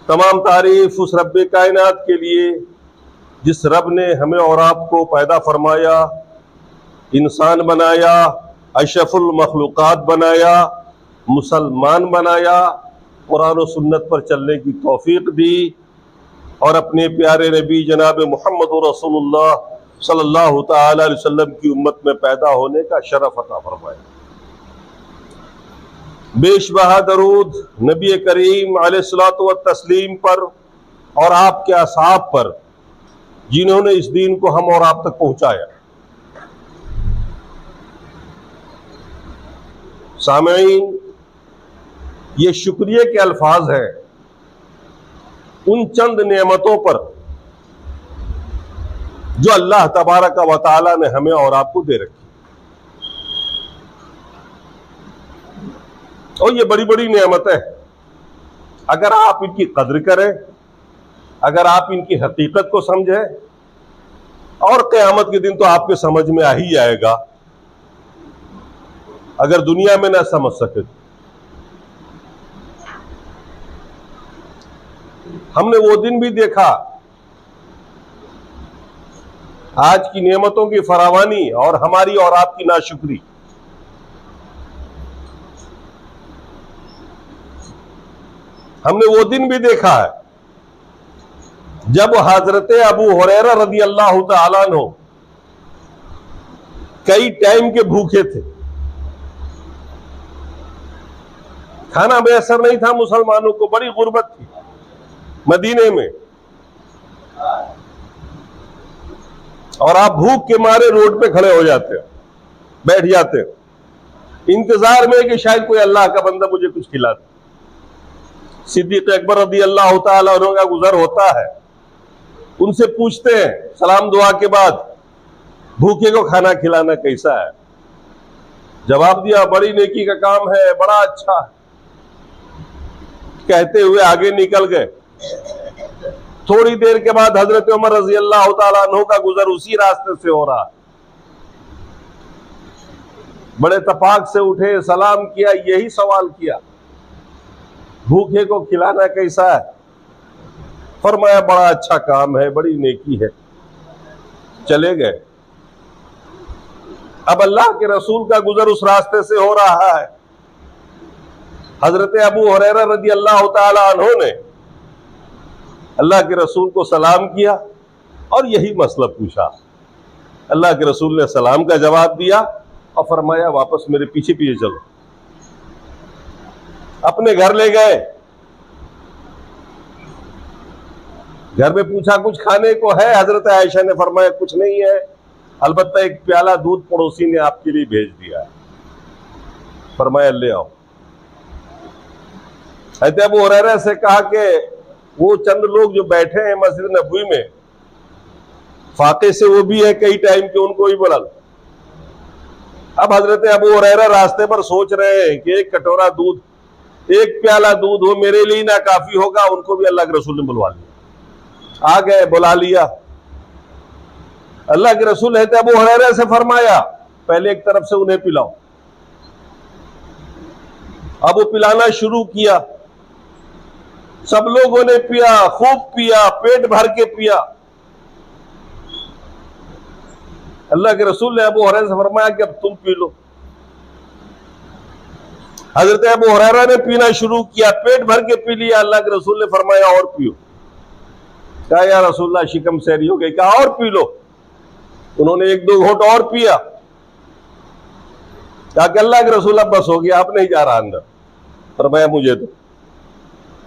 तमाम तारीफ उस रब्बे कायनात के लिए जिस रब ने हमें और आपको पैदा फरमाया, इंसान बनाया, अशरफुल मखलूक़ात बनाया, मुसलमान बनाया, कुरान और सुन्नत पर चलने की तौफीक दी और अपने प्यारे नबी जनाब मोहम्मद रसूलुल्लाह सल्लल्लाहु तआला अलैहि वसल्लम की उम्मत में पैदा होने का शरफ अता फरमाया। बेशबहा दरूद नबी करीम अलैहिस्सलातु व तस्लीम पर और आपके असहाब पर जिन्होंने इस दीन को हम और आप तक पहुंचाया। सामईन, ये शुक्रिया के अल्फाज हैं उन चंद नेमतों पर जो अल्लाह तबारक व तआला ने हमें और आपको दे रखी। और ये बड़ी बड़ी नेमतें, अगर आप इनकी कद्र करें, अगर आप इनकी हकीकत को समझें, और क़यामत के दिन तो आपके समझ में आ ही जाएगा। अगर दुनिया में ना समझ सके, हमने वो दिन भी देखा, आज की नेमतों की फरावानी और हमारी और आपकी नाशुक्री। हमने वो दिन भी देखा है जब हजरत अबू हुरैरा रज़ी अल्लाह तआला अन्हु कई टाइम के भूखे थे, खाना मैसर नहीं था मुसलमानों को, बड़ी गुर्बत थी मदीने में, और आप भूख के मारे रोड पे खड़े हो जाते हो, बैठ जाते हो, इंतजार में कि शायद कोई अल्लाह का बंदा मुझे कुछ खिला दे। सिद्दीक अकबर रज़ी अल्लाह तआला अन्हु का गुजर होता है, उनसे पूछते हैं सलाम दुआ के बाद, भूखे को खाना खिलाना कैसा है? जवाब दिया, बड़ी नेकी का काम है, बड़ा अच्छा है। कहते हुए आगे निकल गए। थोड़ी देर के बाद हजरत उमर रज़ी अल्लाह तआला अन्हु का गुजर उसी रास्ते से हो रहा। बड़े तपाक से उठे, सलाम किया, यही सवाल किया, भूखे को खिलाना कैसा है? फरमाया, बड़ा अच्छा काम है, बड़ी नेकी है। चले गए। अब अल्लाह के रसूल का गुजर उस रास्ते से हो रहा है। हजरत अबू हुरैरा रज़ी अल्लाह तआला अन्हु ने अल्लाह के रसूल को सलाम किया और यही मसला पूछा। अल्लाह के रसूल ने सलाम का जवाब दिया और फरमाया, वापस मेरे पीछे पीछे चलो। अपने घर ले गए। घर में पूछा, कुछ खाने को है? हजरत आयशा ने फरमाया, कुछ नहीं है, अलबत्ता एक प्याला दूध पड़ोसी ने आपके लिए भेज दिया है। फरमाया, ले आओ। हज़रत अबू हुरैरा से कहा कि वो चंद लोग जो बैठे हैं मस्जिद नबवी में, फाके से वो भी है कई टाइम के, उनको भी बुला लो। अब हजरत अबू हुरैरा रास्ते पर सोच रहे हैं कि एक कटोरा दूध, एक प्याला दूध हो मेरे लिए ना काफी होगा, उनको भी अल्लाह के रसूल ने बुलवा लिया। आ गए, बुला लिया। अल्लाह के रसूल है अबू हुरैरा से फरमाया, पहले एक तरफ से उन्हें पिलाओ। अब वो पिलाना शुरू किया। सब लोगों ने पिया, खूब पिया, पेट भर के पिया। अल्लाह के रसूल ने अबू हुरैरा से फरमाया कि अब तुम पी लो। हजरत अबू हुरैरा ने पीना शुरू किया, पेट भर के पी लिया। अल्लाह के रसूल ने फरमाया, और पियो। कहा, या रसूलल्लाह, शिकम सहरी हो गई। कहा, और पी लो। उन्होंने एक दो घोंट और पिया। कहा कि अल्लाह के रसूल, अब बस हो गया, अब नहीं जा रहा अंदर। फरमाया, मुझे तो।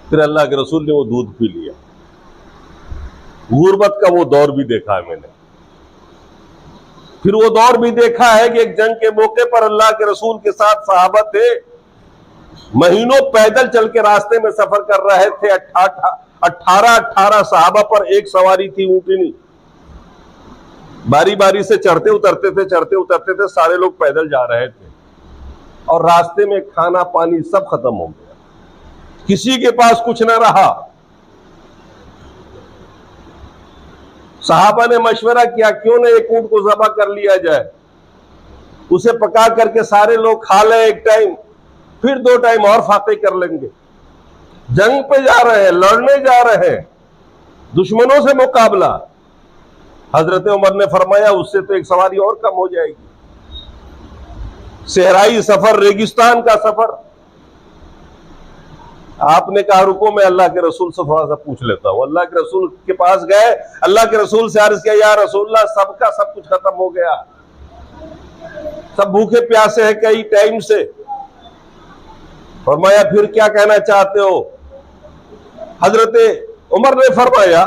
फिर अल्लाह के रसूल ने वो दूध पी लिया। गुर्बत का वो दौर भी देखा है मैंने। फिर वो दौर भी देखा है कि एक जंग के मौके पर अल्लाह के रसूल के साथ सहाबा थे, महीनों पैदल चल के रास्ते में सफर कर रहे थे। 18 सहाबा पर एक सवारी थी, ऊंटनी। बारी बारी से चढ़ते उतरते थे, चढ़ते उतरते थे, सारे लोग पैदल जा रहे थे और रास्ते में खाना पानी सब खत्म हो गया, किसी के पास कुछ ना रहा। सहाबा ने मशवरा किया, क्यों ना एक ऊंट को ज़बह कर लिया जाए, उसे पका करके सारे लोग खा लें एक टाइम, फिर 2 टाइम और फाते कर लेंगे। जंग पे जा रहे हैं, लड़ने जा रहे हैं, दुश्मनों से मुकाबला। हजरत उमर ने फरमाया उससे तो एक सवारी और कम हो जाएगी। सहराई सफर, रेगिस्तान का सफर। आपने कहा रुको मैं अल्लाह के रसूल से थोड़ा सा पूछ लेता हूं। अल्लाह के रसूल के पास गए, अल्लाह के रसूल से अर्ज किया, या रसूलल्लाह सबका सब कुछ खत्म हो गया, सब भूखे प्यासे हैं कई टाइम से। फरमाया फिर क्या कहना चाहते हो? हजरत उमर ने फरमाया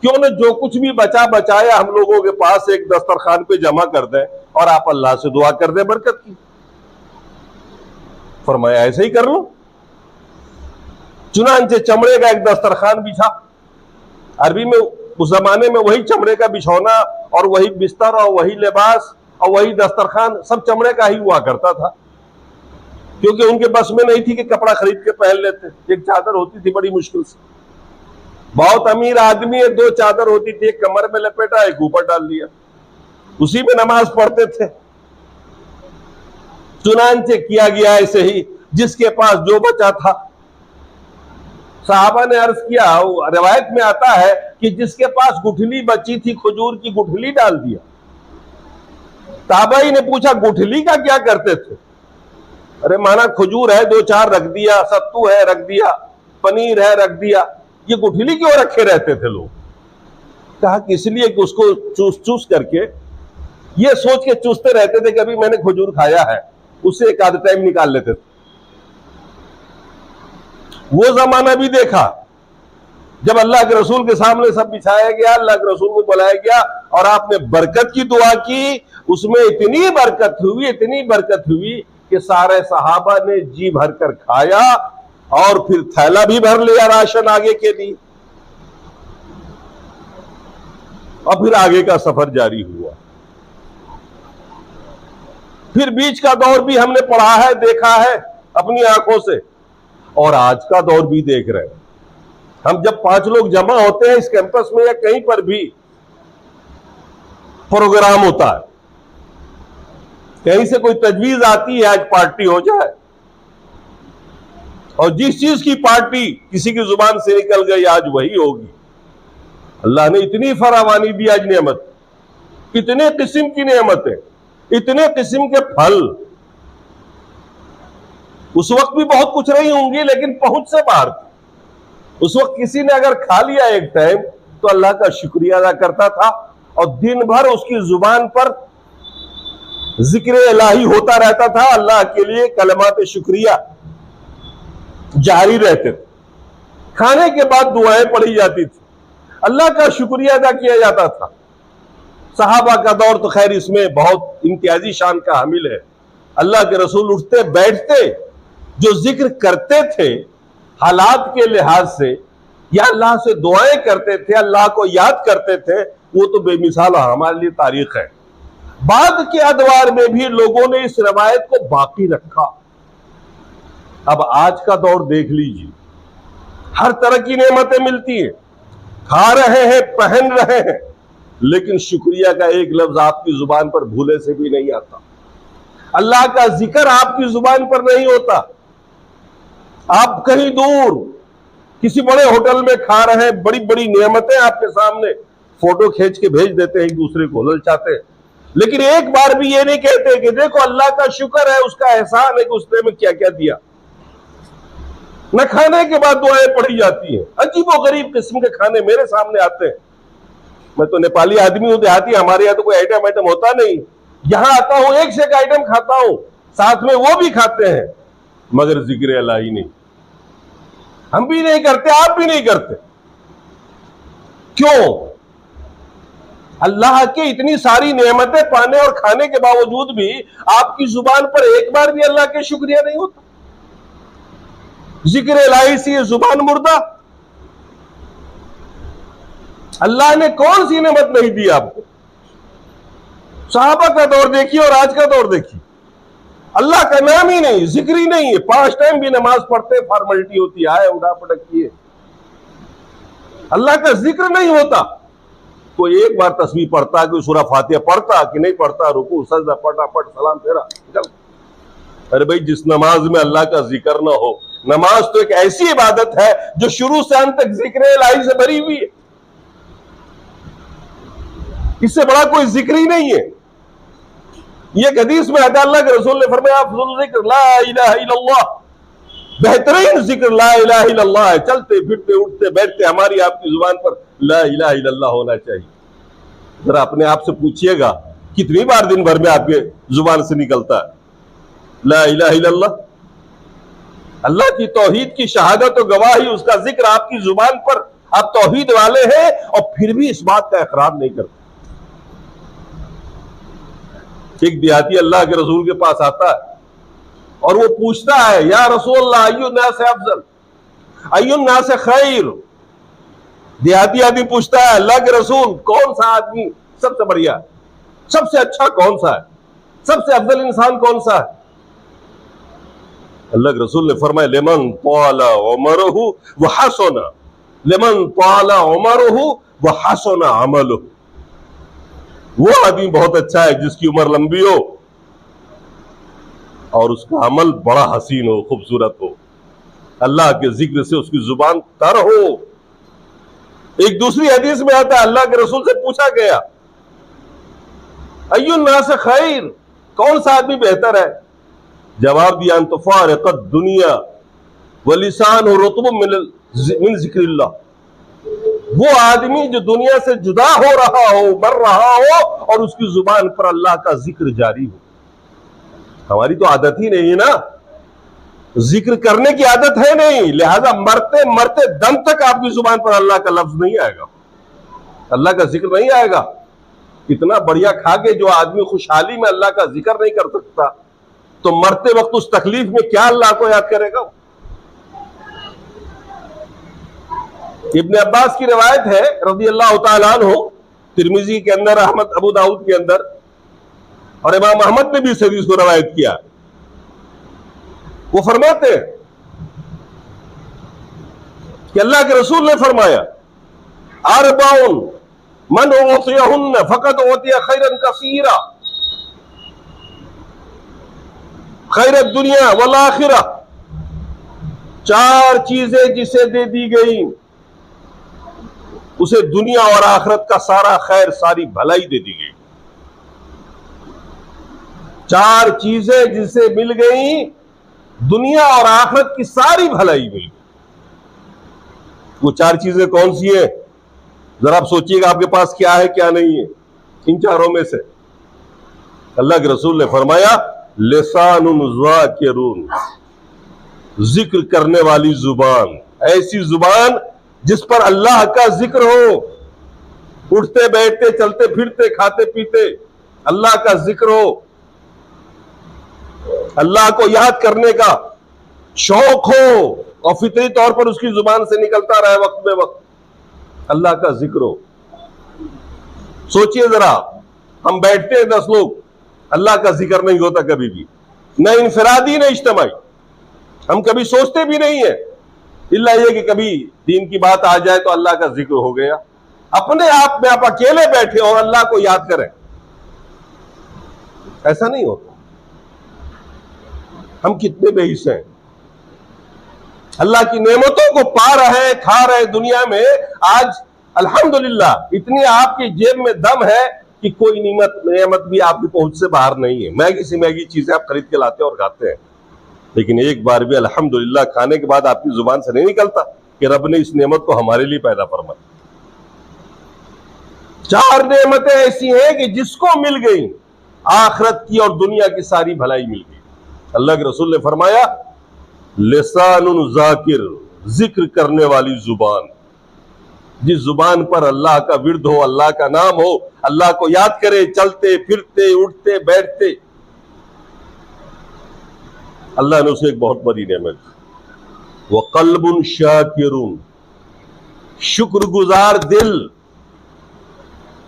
क्यों न जो कुछ भी बचा बचाया हम लोगों के पास एक दस्तरखान पे जमा कर दें और आप अल्लाह से दुआ कर दें बरकत की। फरमाया ऐसे ही कर लो। चुनांचे चमड़े का एक दस्तरखान बिछा। अरबी में उस जमाने में वही चमड़े का बिछौना और वही बिस्तर और वही लिबास और वही दस्तरखान सब चमड़े का ही हुआ करता था, क्योंकि उनके बस में नहीं थी कि कपड़ा खरीद के पहन लेते। एक चादर होती थी बड़ी मुश्किल से। बहुत अमीर आदमी है, दो चादर होती थी, एक कमर में लपेटा एक ऊपर डाल दिया, उसी में नमाज पढ़ते थे। चुनांचे किया गया ऐसे ही, जिसके पास जो बचा था। साहबा ने अर्ज किया, रिवायत में आता है कि जिसके पास गुठली बची थी खजूर की गुठली डाल दिया। ताबाई ने पूछा गुठली का क्या करते थे? अरे माना खजूर है दो चार रख दिया, सत्तू है रख दिया, पनीर है रख दिया, ये गुठली क्यों रखे रहते थे लोग? कहा कि इसलिए कि उसको चूस चूस करके ये सोच के चूसते रहते थे कि अभी मैंने खजूर खाया है, उससे एक आध टाइम निकाल लेते थे। वो जमाना भी देखा जब अल्लाह के रसूल के सामने सब बिछाया गया, अल्लाह के रसूल को बुलाया गया और आपने बरकत की दुआ की। उसमें इतनी बरकत हुई, इतनी बरकत हुई कि सारे सहाबा ने जी भर कर खाया और फिर थैला भी भर लिया राशन आगे के लिए, और फिर आगे का सफर जारी हुआ। फिर बीच का दौर भी हमने पढ़ा है, देखा है अपनी आंखों से, और आज का दौर भी देख रहे हैं। हम जब 5 लोग जमा होते हैं इस कैंपस में या कहीं पर भी प्रोग्राम होता है, कहीं से कोई तजवीज आती है आज पार्टी हो जाए, और जिस चीज की पार्टी किसी की जुबान से निकल गई आज वही होगी। अल्लाह ने इतनी फरावानी दी आज नेमत, इतने किस्म की नेमतें, इतने किस्म के फल। उस वक्त भी बहुत कुछ रही होंगी लेकिन पहुंच से बाहर थी। उस वक्त किसी ने अगर खा लिया एक टाइम तो अल्लाह का शुक्रिया अदा करता था और दिन भर उसकी जुबान पर जिक्र इलाही होता रहता था। अल्लाह के लिए कलमात शुक्रिया जारी रहते थे। खाने के बाद दुआएं पढ़ी जाती थी, अल्लाह का शुक्रिया अदा किया जाता था। सहाबा का दौर तो खैर इसमें बहुत इम्तियाजी शान का हामिल है। अल्लाह के रसूल उठते बैठते जो जिक्र करते थे हालात के लिहाज से, या अल्लाह से दुआएं करते थे, अल्लाह को याद करते थे, वो तो बेमिसाल हमारे लिए तारीख है। बाद के अदवार में भी लोगों ने इस रवायत को बाकी रखा। अब आज का दौर देख लीजिए, हर तरह की नेमतें मिलती हैं, खा रहे हैं, पहन रहे हैं, लेकिन शुक्रिया का एक लफ्ज आपकी जुबान पर भूले से भी नहीं आता। अल्लाह का जिक्र आपकी जुबान पर नहीं होता। आप कहीं दूर किसी बड़े होटल में खा रहे हैं, बड़ी बड़ी नेमतें आपके सामने, फोटो खींच के भेज देते हैं एक दूसरे को, ललचाते हैं, लेकिन एक बार भी ये नहीं कहते कि देखो अल्लाह का शुक्र है, उसका एहसान है कि उसने हमें क्या क्या दिया। न खाने के बाद दुआएं पढ़ी जाती हैं। अजीबो गरीब किस्म के खाने मेरे सामने आते हैं। मैं तो नेपाली आदमी हूं, देहाती, हमारे यहां तो कोई आइटम होता नहीं। यहां आता हूं एक से एक आइटम खाता हूं, साथ में वो भी खाते हैं, मगर जिक्र इलाही नहीं। हम भी नहीं करते, आप भी नहीं करते। क्यों? अल्लाह के इतनी सारी नेमतें पाने और खाने के बावजूद भी आपकी जुबान पर एक बार भी अल्लाह के शुक्रिया नहीं होता। जिक्र इलाही से ये जुबान मुर्दा। अल्लाह ने कौन सी नेमत नहीं दी आपको? सहाबा का दौर देखिए और आज का दौर देखिए, अल्लाह का नाम ही नहीं, जिक्र ही नहीं है। 5 टाइम भी नमाज पढ़ते फॉर्मेलिटी होती है, उड़ा पटक किए, अल्लाह का जिक्र नहीं होता। कोई एक बार तस्बीह पढ़ता, कोई सूरा फातिहा पढ़ता कि नहीं पढ़ता, रुकू सजदा फटाफट सलाम फेरा चल। अरे भाई जिस नमाज में अल्लाह का जिक्र ना हो, नमाज तो एक ऐसी इबादत है जो शुरू से अंत तक जिक्र इलाही से भरी हुई है, इससे बड़ा कोई जिक्र ही नहीं है। ये हदीस में आता अल्लाह के रसूल ने फरमाया अफज़ल जिक्र ला इलाहा इल्लल्लाह, बेहतरीन जिक्र ला इलाहा इल्लल्लाह है। चलते फिरते उठते बैठते हमारी आपकी जुबान पर ला इलाहा इल्लल्लाह होना चाहिए। जरा अपने आप से पूछिएगा कितनी बार दिन भर में आपके जुबान से निकलता है ला इलाहा इल्लल्लाह। अल्लाह की तौहीद की शहादत और गवाही, उसका जिक्र आपकी जुबान पर, आप तौहीद वाले हैं और फिर भी इस बात का इकरार नहीं करते। एक देहाती अल्लाह के रसूल के पास आता है और वो पूछता है या रसूलल्लाह अय्युन्नास अफजल, अय्युन्नास खैर। देहाती आदमी पूछता है अल्लाह के रसूल कौन सा आदमी सबसे बढ़िया, सबसे अच्छा कौन सा है, सबसे अफजल इंसान कौन सा है? अल्लाह के रसूल ने फरमाया लिमन ताला उमरुहु व हसना, लिमन ताला उमरुहु व हसना अमलुहु। वो आदमी बहुत अच्छा है जिसकी उम्र लंबी हो और उसका अमल बड़ा हसीन हो, खूबसूरत हो, अल्लाह के जिक्र से उसकी जुबान तर हो। एक दूसरी हदीस में आता है अल्लाह के रसूल से पूछा गया अय्युन्नास खैर, कौन सा आदमी बेहतर है? जवाब दिया अन तुफारिक़त दुनिया व लिसानु रुतबुम मिन जिक्रिल्लाह, वो आदमी जो दुनिया से जुदा हो रहा हो, मर रहा हो और उसकी जुबान पर अल्लाह का जिक्र जारी हो। हमारी तो आदत ही नहीं है ना, जिक्र करने की आदत है नहीं, लिहाजा मरते मरते दम तक आपकी जुबान पर अल्लाह का लफ्ज नहीं आएगा, अल्लाह का जिक्र नहीं आएगा। इतना बढ़िया खा के जो आदमी खुशहाली में अल्लाह का जिक्र नहीं कर सकता, तो मरते वक्त उस तकलीफ में क्या अल्लाह को याद करेगा? इब्न अब्बास की रिवायत है रज़ी अल्लाह तआला अन्हु, तिर्मिज़ी के अंदर, अहमद अबू दाऊद के अंदर, और इमाम अहमद ने भी इस हदीस को रिवायत किया। वो फरमाते हैं कि अल्लाह के रसूल ने फरमाया अरबाउन मन उतियहुन्न फकत उतिया खैरन कसीरा, खैरत दुनिया वल आखिरा। चार चीजें जिसे दे दी गई उसे दुनिया और आखिरत का सारा खैर, सारी भलाई दे दी गई। चार चीजें जिसे मिल गई, दुनिया और आखिरत की सारी भलाई मिल गई। वो चार चीजें कौन सी है? जरा आप सोचिएगा आपके पास क्या है क्या नहीं है इन चारों में से। अल्लाह के रसूल ने फरमाया लिसानुन ज़ाकिरुन, जिक्र करने वाली जुबान, ऐसी जुबान जिस पर अल्लाह का जिक्र हो, उठते बैठते चलते फिरते खाते पीते अल्लाह का जिक्र हो, अल्लाह को याद करने का शौक हो और फितरी तौर पर उसकी जुबान से निकलता रहे वक्त में वक्त अल्लाह का जिक्र हो। सोचिए जरा, हम बैठते हैं 10 लोग, अल्लाह का जिक्र नहीं होता कभी भी, न इनफरादी न इज्तिमाई, हम कभी सोचते भी नहीं है, इल्ला ये कि कभी दीन की बात आ जाए तो अल्लाह का जिक्र हो गया। अपने आप में आप अकेले बैठे और अल्लाह को याद करें, ऐसा नहीं होता। हम कितने बेहिस हैं, अल्लाह की नेमतों को पा रहे हैं, खा रहे हैं दुनिया में। आज अल्हम्दुलिल्लाह इतनी आपकी जेब में दम है कि कोई नेमत भी आपकी पहुंच से बाहर नहीं है। मैगी से मैगी चीजें आप खरीद के लाते हैं और खाते हैं, लेकिन एक बार भी अल्हम्दुलिल्लाह खाने के बाद आपकी जुबान से नहीं निकलता कि रब ने इस नेमत को हमारे लिए पैदा फरमाया। चार नेमतें ऐसी हैं कि जिसको मिल गई आखिरत की और दुनिया की सारी भलाई मिल गई। अल्लाह के रसूल ने फरमाया लिसानुन ज़ाकिर, जिक्र करने वाली जुबान, जिस जुबान पर अल्लाह का विर्द हो, अल्लाह का नाम हो, अल्लाह को याद करे चलते फिरते उठते बैठते, अल्लाह ने उसे एक बहुत बड़ी नेमत। व क़ल्बुन शाकिरुन, शुक्रगुजार दिल,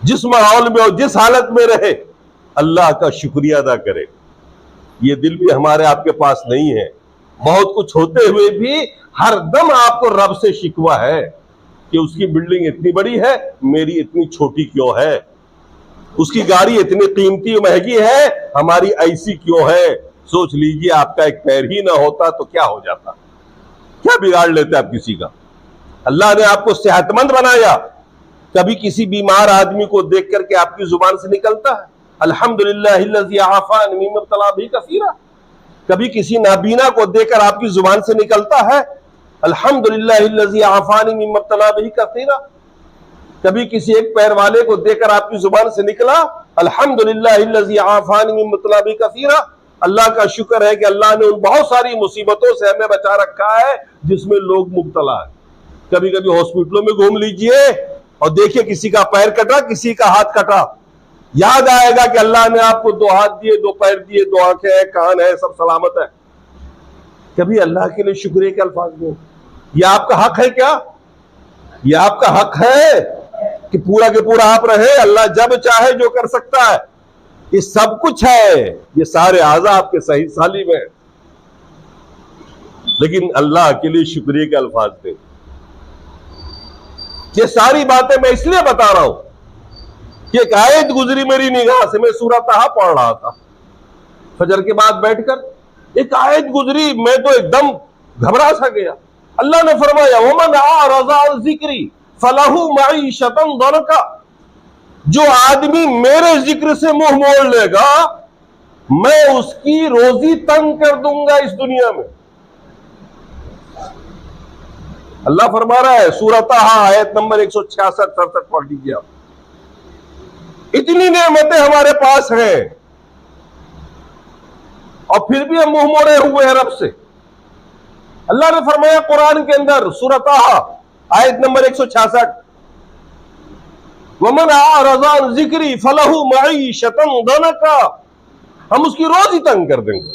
जिस माहौल में हो, जिस हालत में रहे अल्लाह का शुक्रिया अदा करे। ये दिल भी हमारे आपके पास नहीं है। बहुत कुछ होते हुए भी हर दम आपको रब से शिकवा है कि उसकी बिल्डिंग इतनी बड़ी है, मेरी इतनी छोटी क्यों है, उसकी गाड़ी इतनी कीमती महंगी है, हमारी ऐसी क्यों है। सोच लीजिए आपका एक पैर ही ना होता तो क्या हो जाता। क्या बिगाड़ लेते आप किसी का? अल्लाह ने आपको सेहतमंद बनाया, कभी किसी बीमार आदमी को देख करके आपकी जुबान से निकलता है अल्हम्दुलिल्लाहिल्लज़ी आफ़ानी मिम्मा इब्तला बिही कसीरा? कभी किसी नाबीना को देखकर आपकी जुबान से निकलता है अल्हम्दुलिल्लाहिल्लज़ी आफ़ानी मिम्मा इब्तला बिही कसीरा? कभी किसी एक पैर वाले को देखकर आपकी जुबान से निकला अल्हम्दुलिल्लाहिल्लज़ी आफ़ानी मिम्मा इब्तला बिही कसीरा? अल्लाह का शुक्र है कि अल्लाह ने उन बहुत सारी मुसीबतों से हमें बचा रखा है जिसमें लोग मुब्तला है। कभी कभी हॉस्पिटलों में घूम लीजिए और देखिए किसी का पैर कटा, किसी का हाथ कटा, याद आएगा कि अल्लाह ने आपको 2 हाथ दिए, 2 पैर दिए, 2 आंखें हैं, कान है, सब सलामत है। कभी अल्लाह के लिए शुक्रिया के अल्फाज दो। यह आपका हक है क्या? यह आपका हक है कि पूरा के पूरा आप रहे? अल्लाह जब चाहे जो कर सकता है, ये सब कुछ है, ये सारे आज़ा आपके सही सालिम है, लेकिन अल्लाह के लिए शुक्रिया के अल्फाज दें। ये सारी बातें मैं इसलिए बता रहा हूं कि एक आयत गुजरी मेरी निगाह से, मैं सूरह ताहा पढ़ रहा था फजर के बाद बैठकर, एक आयत गुजरी, मैं तो एकदम घबरा सा गया। अल्लाह ने फरमाया वमन आरज़ा अन ज़िक्री फलहू मईशतन दनका, जो आदमी मेरे जिक्र से मुंह मोड़ लेगा मैं उसकी रोजी तंग कर दूंगा इस दुनिया में। अल्लाह फरमा रहा है सूरह ताहा आयत नंबर 166-67 पढ़ लीजिए आप। इतनी नेमतें हमारे पास हैं और फिर भी हम मुंह मोड़े हुए हैं रब से। अल्लाह ने फरमाया कुरान के अंदर सूरह ताहा आयत नंबर 166, वमन आरज़ा अन ज़िक्री फलहू मईशतन दनका, हम उसकी रोजी तंग कर देंगे।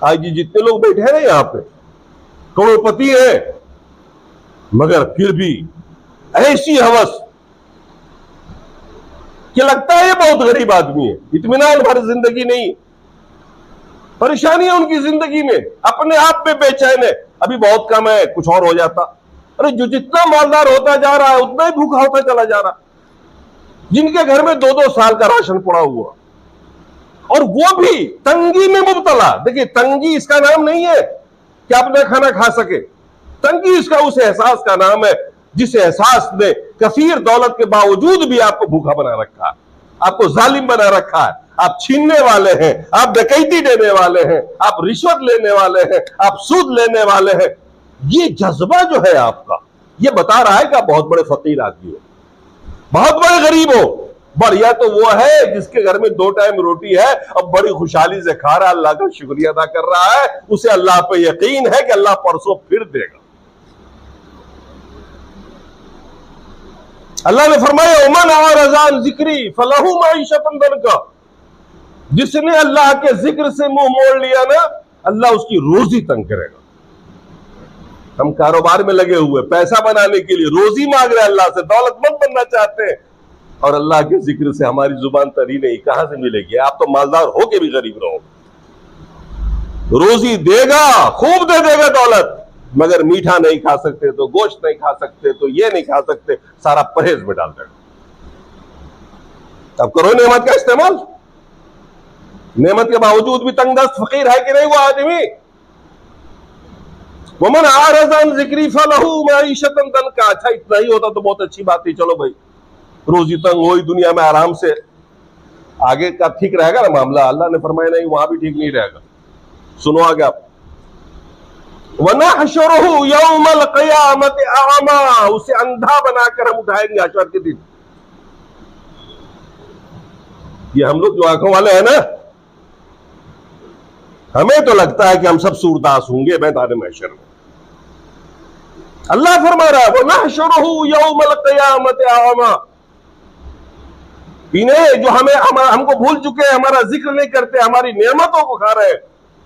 आज जितने लोग बैठे हैं ना यहां पे, करोड़पति है, मगर फिर भी ऐसी हवस कि लगता है ये बहुत गरीब आदमी है, इत्मीनान भर जिंदगी नहीं, परेशानी है उनकी जिंदगी में, अपने आप पे बेचैन है, अभी बहुत कम है, कुछ और हो जाता। अरे जो जितना मालदार होता जा रहा है उतना ही भूखा होता चला जा रहा, जिनके घर में 2-2 साल का राशन पड़ा हुआ, और वो भी तंगी में मुब्तला। देखिए, तंगी इसका नाम नहीं है कि आप अपना खाना खा सके, तंगी इसका उस एहसास का नाम है जिस एहसास ने कसीर दौलत के बावजूद भी आपको भूखा बना रखा है, आपको जालिम बना रखा है, आप छीनने वाले हैं, आप डकैती देने वाले हैं, आप रिश्वत लेने वाले हैं, आप सूद लेने वाले हैं। ये जज्बा जो है आपका, ये बता रहा है कि आप बहुत बड़े फकीर आदमी हो, बहुत बड़े गरीब हो। बढ़िया तो वो है जिसके घर में 2 टाइम रोटी है और बड़ी खुशहाली से खा रहा है, अल्लाह का शुक्रिया अदा कर रहा है, उसे अल्लाह पे यकीन है कि अल्लाह परसों फिर देगा। अल्लाह ने फरमाया उमन आरज़ा अन ज़िक्री फलहू मईशतन दनका, जिसने अल्लाह के जिक्र से मुंह मोड़ लिया ना, अल्लाह उसकी रोजी तंग करेगा। हम कारोबार में लगे हुए, पैसा बनाने के लिए रोजी मांग रहे हैं अल्लाह से, दौलतमंद बनना चाहते हैं, और अल्लाह के जिक्र से हमारी जुबान तरी नहीं, कहां से मिलेगी? आप तो मालदार होके भी गरीब रहो। रोजी देगा, खूब दे देगा दौलत, मगर मीठा नहीं खा सकते तो, गोश्त नहीं खा सकते तो, ये नहीं खा सकते, सारा परहेज में डाल देगा। अब करो नेमत का इस्तेमाल। नेमत के बावजूद भी तंगदस्त फकीर है कि नहीं वो आदमी? वमन आरज़ा अन ज़िक्री फलहू मईशतन दनका। अच्छा, इतना ही होता तो बहुत अच्छी बात थी, चलो भाई रोजी तंग हो, दुनिया में आराम से, आगे का ठीक रहेगा ना मामला। अल्लाह ने फरमाया नहीं, वहां भी ठीक नहीं रहेगा। सुनो आगे आप, वनहशुरुहु यौमल क़ियामति अअमा, उसे अंधा बनाकर हम उठाएंगे हशर के दिन। ये हम लोग जो आंखों वाले हैं ना, हमें तो लगता है कि हम सब सूरदास होंगे मैदान महशर में। अल्लाह फरमा रहा है वनहशुरुहु यौमल क़ियामति अअमा, इन्हें जो हमको भूल चुके हैं, हमारा जिक्र नहीं करते, हमारी नेमतों को खा रहे हैं,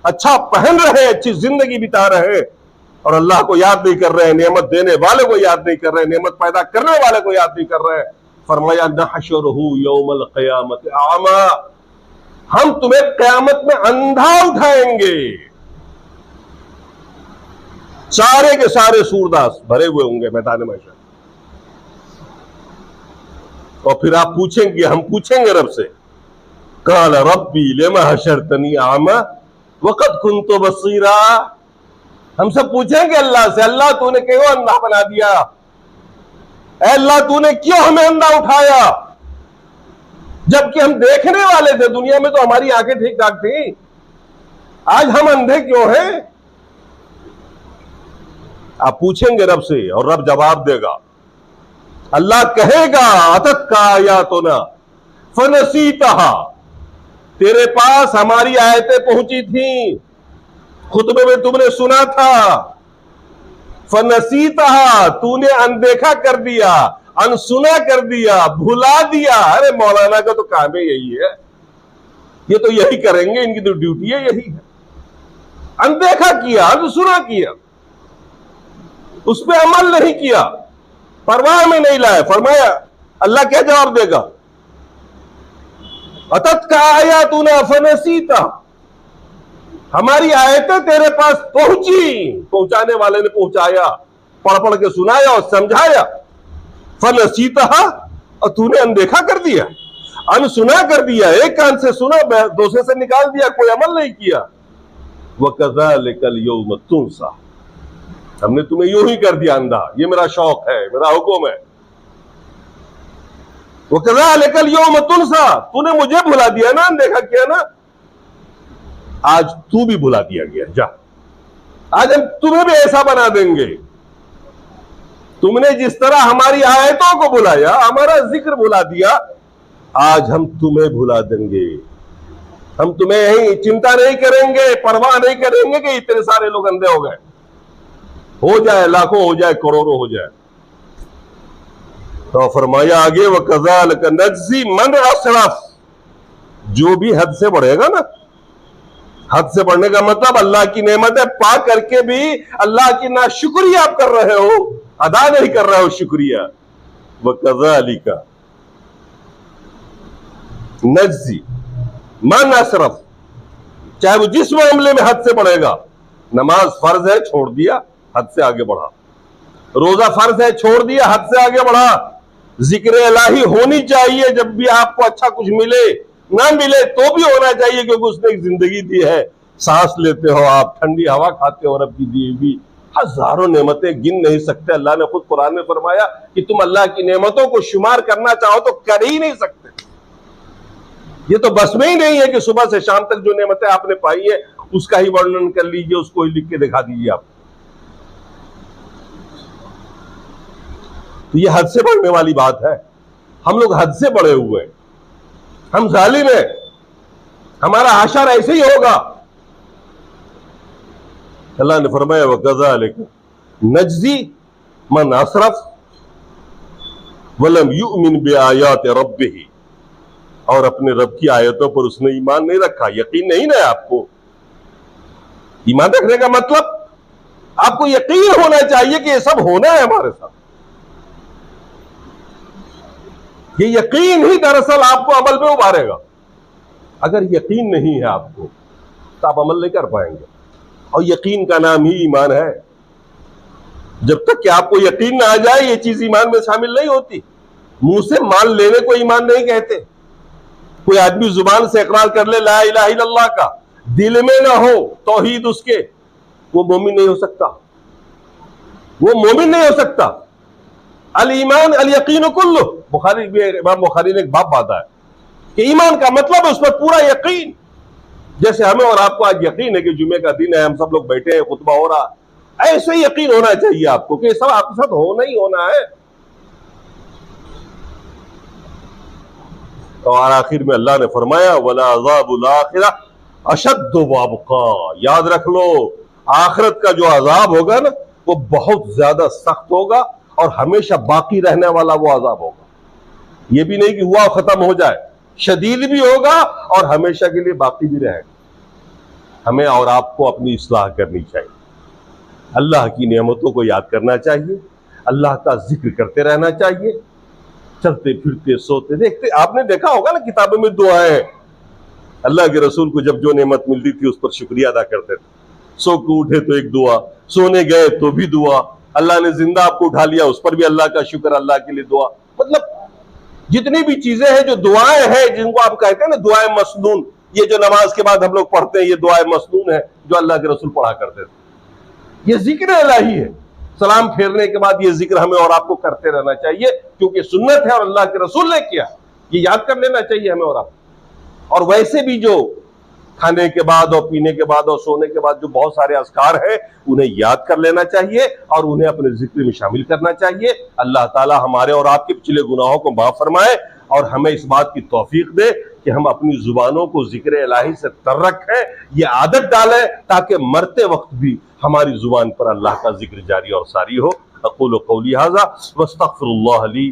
अच्छा पहन रहे हैं, अच्छी जिंदगी बिता रहे हैं, और अल्लाह को याद नहीं कर रहे हैं, नेमत देने वाले को याद नहीं कर रहे हैं, नेमत पैदा करने वाले को याद नहीं कर रहे हैं। फरमाया नहशुरुहु यौमल क़ियामति अअमा, हम तुम्हें क़यामत में अंधा उठाएंगे। सारे के सारे सूरदास भरे हुए होंगे मैदान महशर, और फिर आप पूछेंगे, हम पूछेंगे रब से, क़ाल रब्बी लिमा हशरतनी अअमा वक़द कुन्तु बसीरा, हम सब पूछेंगे अल्लाह से, अल्लाह तूने क्यों अंधा बना दिया? ऐ अल्लाह तूने क्यों हमें अंधा उठाया? जबकि हम देखने वाले थे, दुनिया में तो हमारी आंखें ठीक ठाक थी, आज हम अंधे क्यों हैं? आप पूछेंगे रब से और रब जवाब देगा। अल्लाह कहेगा अतत का आयातुना फनसीतहा, तेरे पास हमारी आयतें पहुंची थी, खुतबे में तुमने सुना था, फनसीतहा, तूने अनदेखा कर दिया, अनसुना कर दिया, भुला दिया। अरे मौलाना का तो काम ही यही है, ये तो यही करेंगे, इनकी तो ड्यूटी है यही है। अनदेखा किया, अनसुना किया, उस पर अमल नहीं किया, परवाह में नहीं लाए। फरमाया अल्लाह क्या जवाब देगा? अतत का आयातुना फनसीता, हमारी आयतें तेरे पास पहुंची, पहुंचाने वाले ने पहुंचाया, पढ़ पढ़ के सुनाया और समझाया। फनसीतहा, और तूने अनदेखा कर दिया, अनसुना कर दिया, एक कान से सुना दूसरे से निकाल दिया, कोई अमल नहीं किया। वकज़ालिकल यौम तुनसा, हमने तुम्हें यूं ही कर दिया अंधा, ये मेरा शौक है, मेरा हुक्म है। वकज़ालिकल यौम तुनसा, तूने मुझे भुला दिया ना, अनदेखा किया ना, आज तू भी भुला दिया गया, जा, आज हम तुम्हें भी ऐसा बना देंगे। तुमने जिस तरह हमारी आयतों को भुलाया, हमारा जिक्र भुला दिया, आज हम तुम्हें भुला देंगे। हम तुम्हें यही चिंता नहीं करेंगे, परवाह नहीं करेंगे कि इतने सारे लोग अंधे हो गए, हो जाए लाखों, हो जाए करोड़ों, हो जाए। तो फरमाया आगे, वकज़ालिक नज्ज़ी मन असरफ, जो भी हद से बढ़ेगा ना, हद से बढ़ने का मतलब अल्लाह की नेमतें पा करके भी अल्लाह की नाशुक्रिया आप कर रहे हो, अदा नहीं कर रहे हो शुक्रिया। वकज़ालिक नज्ज़ी मन असरफ, चाहे वो जिस मामले में हद से बढ़ेगा, नमाज फर्ज है छोड़ दिया, हद से आगे बढ़ा, रोजा फर्ज है छोड़ दिया, हद से आगे बढ़ा, जिक्र इलाही होनी चाहिए, जब भी आपको अच्छा कुछ मिले ना मिले तो भी होना चाहिए, क्योंकि उसने एक जिंदगी दी है, सांस लेते हो आप, ठंडी हवा खाते हो, रब की दी हुई हजारों नेमतें गिन नहीं सकते। अल्लाह ने खुद कुरान में फरमाया कि तुम अल्लाह की नेमतों को शुमार करना चाहो तो कर ही नहीं सकते। ये तो बस में ही नहीं है कि सुबह से शाम तक जो नेमतें आपने पाई है उसका ही वर्णन कर लीजिए, उसको ही लिख के दिखा दीजिए आप। तो ये हद से बढ़ने वाली बात है, हम लोग हद से बढ़े हुए हैं, हम जालिम हैं, हमारा आशर ऐसे ही होगा। अल्लाह ने फरमाया वकज़ालिक नज्ज़ी मन असरफ वलम युमिन बिआयात रब्बिही, और अपने रब की आयतों पर उसने ईमान नहीं रखा, यकीन नहीं ना आपको। ईमान रखने का मतलब आपको यकीन होना चाहिए कि ये सब होना है हमारे साथ। ये यकीन ही दरअसल आपको अमल में उभारेगा। अगर यकीन नहीं है आपको तो आप अमल नहीं कर पाएंगे, और यकीन का नाम ही ईमान है। जब तक कि आपको यकीन ना आ जाए ये चीज ईमान में शामिल नहीं होती। मुंह से मान लेने को ईमान नहीं कहते। कोई आदमी जुबान से इकरार कर ले ला इलाहा इल्लल्लाह का, दिल में ना हो तौहीद उसके, वो मोमिन नहीं हो सकता, वो मोमिन नहीं हो सकता। अल ईमान अल यकीन कुल्लु, बुखारी में इमाम बुखारी ने एक बाब बांधा है कि ईमान का मतलब है उस पर पूरा यकीन। जैसे हमें और आपको आज यकीन है कि जुमे का दिन है, हम सब लोग बैठे हैं, खुतबा हो रहा, ऐसे ही यकीन होना चाहिए आपको कि सब आपके साथ होना ही होना है। और आखिर में अल्लाह ने फरमाया वला अज़ाबुल आखिरह अशद्दु वअबक़ा, याद रख लो आखिरत का जो अजाब होगा ना वो बहुत ज्यादा सख्त होगा और हमेशा बाकी रहने वाला वो अजाब होगा। ये भी नहीं कि हुआ खत्म हो जाए, शदीद भी होगा और हमेशा के लिए बाकी भी रहेगा। हमें और आपको अपनी इस्लाह करनी चाहिए, अल्लाह की नेमतों को याद करना चाहिए, अल्लाह का जिक्र करते रहना चाहिए, चलते फिरते सोते देखते। आपने देखा होगा ना किताबों में दुआएं हैं, अल्लाह के रसूल को जब जो नेमत मिलती थी उस पर शुक्रिया अदा करते थे। सो के उठे तो एक दुआ, सोने गए तो भी दुआ, अल्लाह ने जिंदा आपको उठा लिया उस पर भी अल्लाह का शुक्र, अल्लाह के लिए दुआ। मतलब जितनी भी चीजें हैं जो दुआएं हैं, जिनको आप कहते हैं ना दुआएं मसनून, ये जो नमाज के बाद हम लोग पढ़ते हैं ये दुआएं मसनून है जो अल्लाह के रसूल पढ़ा करते थे। ये जिक्र इलाही है। सलाम फेरने के बाद ये जिक्र हमें और आपको करते रहना चाहिए, क्योंकि सुन्नत है और अल्लाह के रसूल ने किया, ये याद कर लेना चाहिए हमें और आपको। और वैसे भी जो खाने के बाद और पीने के बाद और सोने के बाद जो बहुत सारे अज़कार हैं, उन्हें याद कर लेना चाहिए और उन्हें अपने जिक्र में शामिल करना चाहिए। अल्लाह ताला हमारे और आपके पिछले गुनाहों को माफ फरमाए और हमें इस बात की तौफीक दे कि हम अपनी जुबानों को जिक्र इलाही से तर रखें, ये आदत डालें, ताकि मरते वक्त भी हमारी जुबान पर अल्लाह का जिक्र जारी और सारी हो। अक़ूलु क़ौली हाज़ा वस्तग़फ़िरुल्लाह ली